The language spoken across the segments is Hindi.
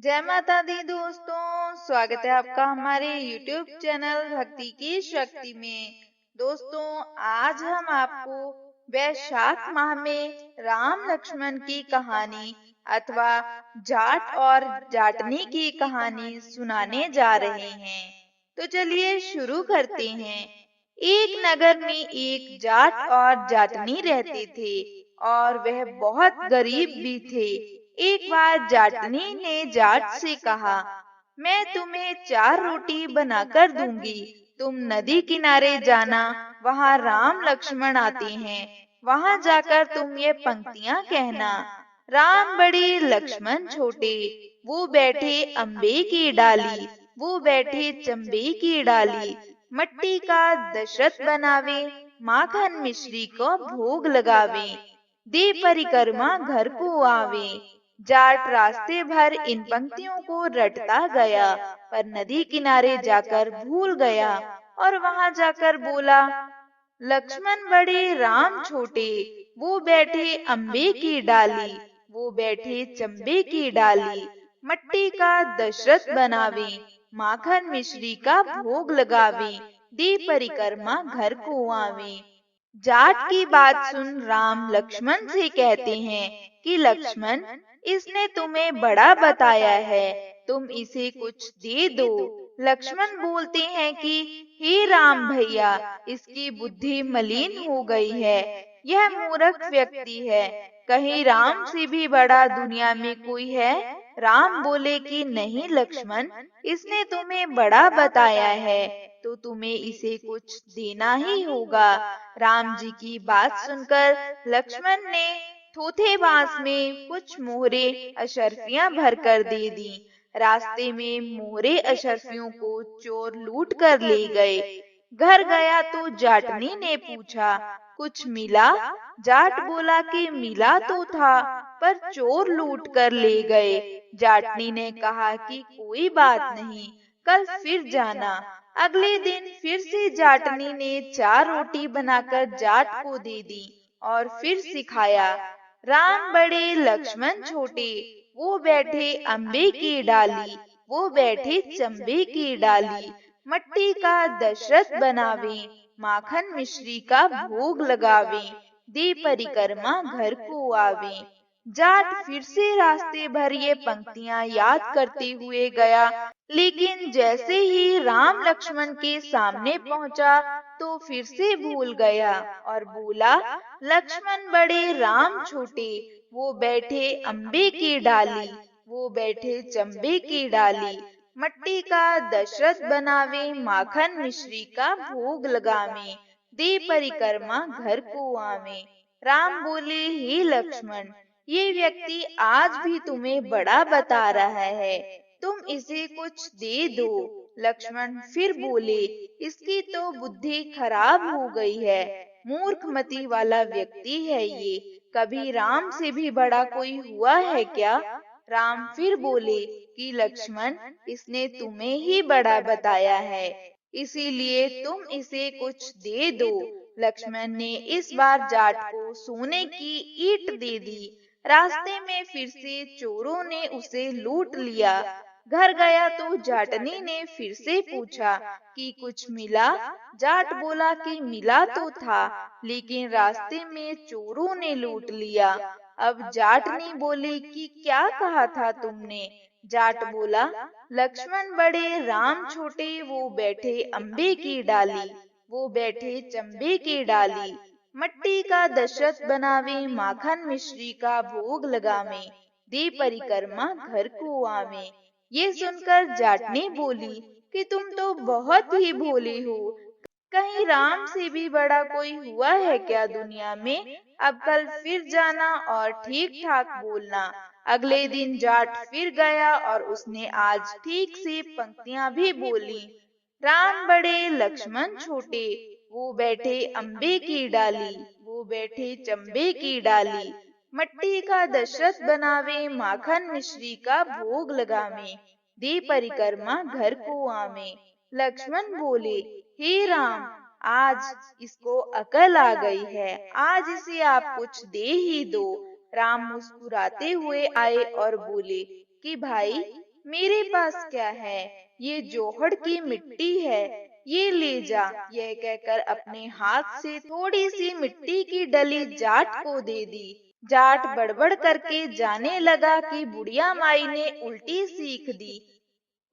जय माता दी दोस्तों, स्वागत है आपका हमारे YouTube चैनल भक्ति की शक्ति में। दोस्तों, आज हम आपको वैशाख माह में राम लक्ष्मण की कहानी अथवा जाट और जाटनी की कहानी सुनाने जा रहे हैं। तो चलिए शुरू करते हैं। एक नगर में एक जाट और जाटनी रहते थे और वह बहुत गरीब भी थे। एक बार जाटनी ने जाट से कहा, मैं तुम्हें 4 रोटी बनाकर दूंगी, तुम नदी किनारे जाना, वहाँ राम लक्ष्मण आते हैं, वहाँ जाकर तुम ये पंक्तियाँ कहना। राम बड़े लक्ष्मण छोटे, वो बैठे अम्बे की डाली, वो बैठे चंबे की डाली, मट्टी का दशरथ बनावे, माखन मिश्री को भोग लगावे, दे परिक्रमा घर को आवे। जाट रास्ते भर इन पंक्तियों को रटता गया, पर नदी किनारे जाकर भूल गया और वहां जाकर बोला, लक्ष्मण बड़े राम छोटे, वो बैठे अम्बे की डाली, वो बैठे चंबे की डाली, मट्टी का दशरथ बनावे, माखन मिश्री का भोग लगावे, दे परिक्रमा घर को आवे। जाट की बात सुन राम लक्ष्मण से कहते हैं कि लक्ष्मण, इसने तुम्हें बड़ा बताया है, तुम इसे कुछ दे दो। लक्ष्मण बोलते हैं कि हे राम भैया, इसकी बुद्धि मलिन हो गई है, यह मूर्ख व्यक्ति है, कहीं राम से भी बड़ा दुनिया में कोई है। राम बोले कि नहीं लक्ष्मण, इसने तुम्हें बड़ा बताया है, तो तुम्हें इसे कुछ देना ही होगा। राम जी की बात सुनकर लक्ष्मण ने थोथे बांस में कुछ मोहरे अशर्फियां भरकर दे दी। रास्ते में मोहरे अशर्फियों को चोर लूट कर ले गए। घर गया तो जाटनी ने पूछा, कुछ मिला? जाट बोला कि मिला तो था, पर चोर लूट कर ले गए। जाटनी ने कहा कि कोई बात नहीं, कल फिर जाना। अगले दिन फिर से जाटनी ने 4 रोटी बनाकर जाट को दे दी और फिर सिखाया, राम बड़े लक्ष्मण छोटे, वो बैठे अम्बे की डाली, वो बैठे चंबे की डाली, मट्टी का दशरथ बनावे, माखन मिश्री का भोग लगावे, दे परिक्रमा घर को आवे। जाट फिर से रास्ते भर ये पंक्तियां याद करते हुए गया, लेकिन जैसे ही राम लक्ष्मण के सामने पहुंचा तो फिर से भूल गया और बोला, लक्ष्मण बड़े राम छोटे, वो बैठे अम्बे की डाली, वो बैठे चंबे की डाली, मट्टी का दशरथ बनावे, माखन मिश्री का भोग लगावे, दे परिक्रमा घर को आवे। राम बोले, हे लक्ष्मण, ये व्यक्ति आज भी तुम्हें बड़ा बता रहा है, तुम इसे कुछ दे दो। लक्ष्मण फिर बोले, इसकी तो बुद्धि खराब हो गई है, मूर्खमती वाला व्यक्ति है ये, कभी राम से भी बड़ा कोई हुआ है क्या? राम फिर बोले कि लक्ष्मण, इसने तुम्हें ही बड़ा बताया है, इसीलिए तुम इसे कुछ दे दो। लक्ष्मण ने इस बार जाट को सोने की ईंट दे दी। रास्ते में फिर से चोरों ने उसे लूट लिया। घर गया तो जाटनी ने फिर से पूछा कि कुछ मिला? जाट बोला कि मिला तो था, लेकिन रास्ते में चोरों ने लूट लिया। अब जाटनी बोली कि क्या कहा था तुमने? जाट बोला, लक्ष्मण बड़े राम छोटे, वो बैठे अम्बे की डाली, वो बैठे चंबे की डाली, मट्टी का दशरथ बनावे, माखन मिश्री का भोग लगावे, दे परिक्रमा घर को आवे। ये सुनकर जाटनी बोली कि तुम तो बहुत ही भोले हो, कहीं राम से भी बड़ा कोई हुआ है क्या दुनिया में? अब कल फिर जाना और ठीक ठाक बोलना। अगले दिन जाट फिर गया और उसने आज ठीक से पंक्तियां भी बोली। राम बड़े लक्ष्मण छोटे, वो बैठे अम्बे की डाली, वो बैठे चंबे की डाली, मट्टी का दशरथ बनावे, माखन मिश्री का भोग लगावे, दे परिक्रमा घर को आवे। लक्ष्मण बोले, हे राम, आज इसको अकल आ गई है, आज इसे आप कुछ दे ही दो। राम मुस्कुराते हुए आए और बोले कि भाई, मेरे पास क्या है, ये जोहड़ की मिट्टी है, ये ले जा। यह कहकर अपने हाथ से थोड़ी सी मिट्टी की डली जाट को दे दी। जाट बड़बड़ करके जाने लगा कि बुढ़िया माई ने उल्टी सीख दी।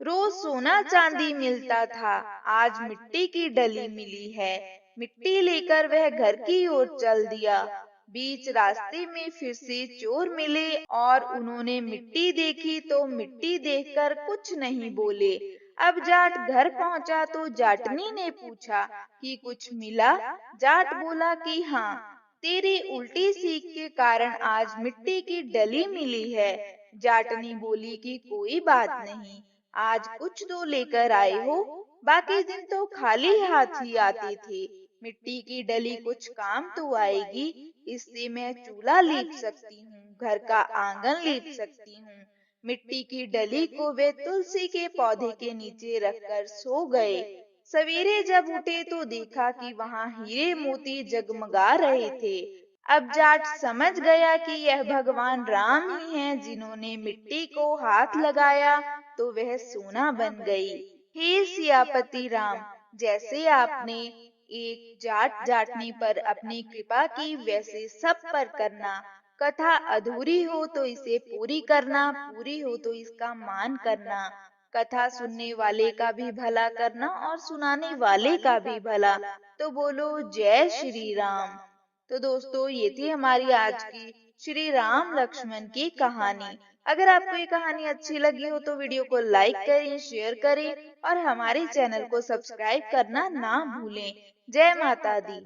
रोज सोना चांदी मिलता था, आज मिट्टी की डली मिली है। मिट्टी लेकर वह घर की ओर चल दिया। बीच रास्ते में फिर से चोर मिले और उन्होंने मिट्टी देखी तो मिट्टी देखकर कुछ नहीं बोले। अब जाट घर पहुंचा तो जाटनी ने पूछा कि कुछ मिला। जाट बोला कि हाँ, तेरी उल्टी सीख के कारण आज मिट्टी की डली मिली है। जाटनी बोली कि कोई बात नहीं, आज कुछ तो लेकर आए हो, बाकी दिन तो खाली हाथ ही आते थे। मिट्टी की डली कुछ काम तो आएगी, इससे मैं चूल्हा लीप सकती हूँ, घर का आंगन लीप सकती हूँ। मिट्टी की डली को वे तुलसी के पौधे के नीचे रखकर सो गए। सवेरे जब उठे तो देखा कि वहाँ हीरे मोती जगमगा रहे थे। अब जाट समझ गया कि यह भगवान राम ही हैं, जिन्होंने मिट्टी को हाथ लगाया तो वह सोना बन गई। हे सियापति राम, जैसे आपने एक जाट जाटनी पर अपनी कृपा की, वैसे सब पर करना। कथा अधूरी हो तो इसे पूरी करना, पूरी हो तो इसका मान करना। कथा सुनने वाले का भी भला करना और सुनाने वाले का भी भला। तो बोलो जय श्री राम। तो दोस्तों, ये थी हमारी आज की श्री राम लक्ष्मण की कहानी। अगर आपको ये कहानी अच्छी लगी हो तो वीडियो को लाइक करें, शेयर करें और हमारे चैनल को सब्सक्राइब करना ना भूलें। जय माता दी।